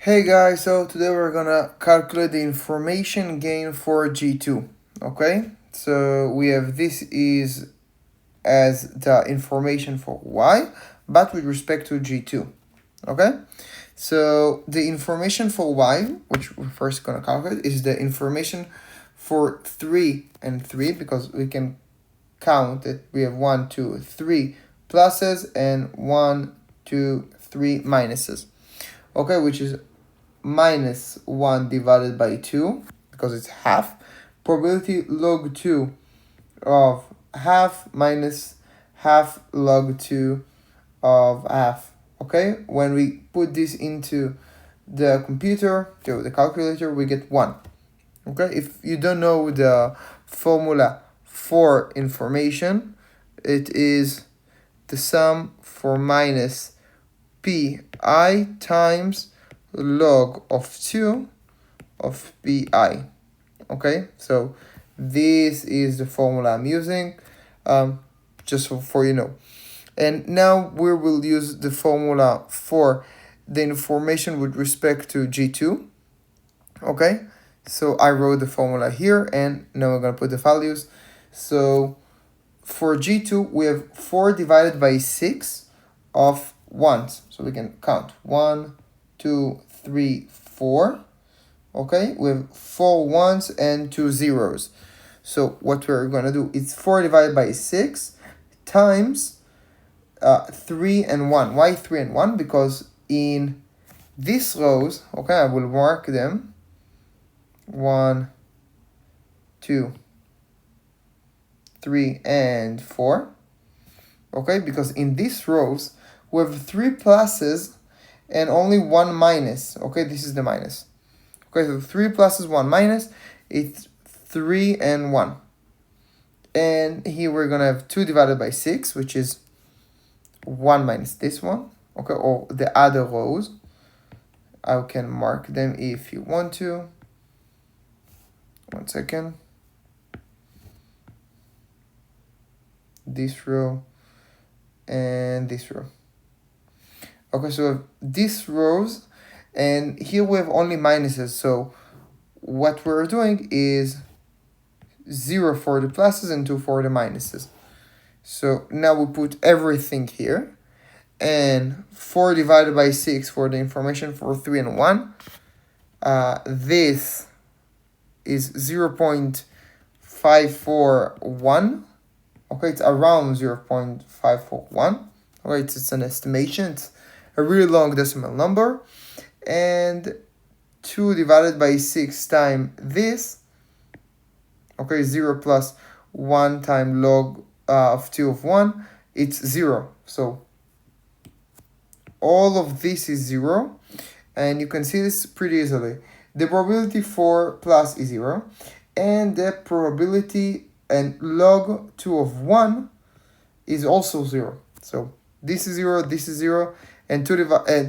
Hey guys, so today we're gonna calculate the information gain for G2. Okay, so we have this is as the information for Y, but with respect to G2. Okay, so the information for Y, which we're first gonna calculate, is the information for 3 and 3 because we can count it. We have 1, 2, 3 pluses and 1, 2, 3 minuses. Okay, which is minus 1 divided by 2 because it's half. Probability log 2 of half minus half log 2 of half. Okay, when we put this into the computer, to the calculator, we get 1. Okay, if you don't know the formula for information, it is the sum for minus pi times log of 2 of pi. Okay, so this is the formula I'm using, just for you know. And now we will use the formula for the information with respect to G2. Okay, so I wrote the formula here and now we're going to put the values. So for G2 we have 4 divided by 6 of 1s. So we can count 1, 2, 3, 4. Okay, we have 4 1s and 2 zeros. So what we're going to do is 4 divided by 6 times 3 and 1. Why 3 and 1? Because in these rows, okay, I will mark them 1, 2, 3, and 4. Okay, because in these rows we have 3 pluses and only 1 minus. Okay, this is the minus. Okay, so 3 pluses 1 minus, it's 3 and 1. And here we're gonna have 2 divided by 6, which is 1 minus this one. Okay, or the other rows. I can mark them if you want to. 1 second. This row and this row. Okay, so these rows, and here we have only minuses, so what we're doing is 0 for the pluses and 2 for the minuses. So now we put everything here, and 4 divided by 6 for the information for 3 and 1. This is 0.541. Okay, it's around 0.541. Okay, it's an estimation. It's a really long decimal number. And 2 divided by 6 times this. Okay, 0 plus 1 times log of 2 of 1. It's 0. So all of this is 0. And you can see this pretty easily. The probability for plus is 0. And the probability and log 2 of 1 is also 0. So this is 0, this is 0, and 2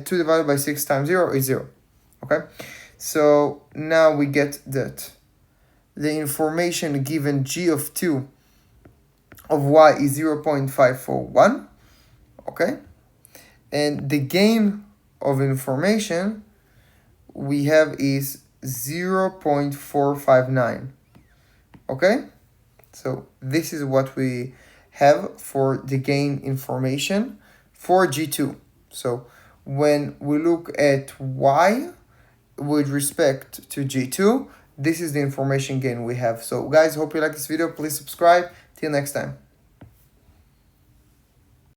divided by 6 times 0 is 0. Okay, so now we get that the information given G of 2 of Y is 0.541. Okay, and the gain of information we have is 0.459. Okay, so this is what we have for the gain information for G2. So when we look at Y with respect to G2, this is the information gain we have. So guys, hope you like this video. Please subscribe. Till next time.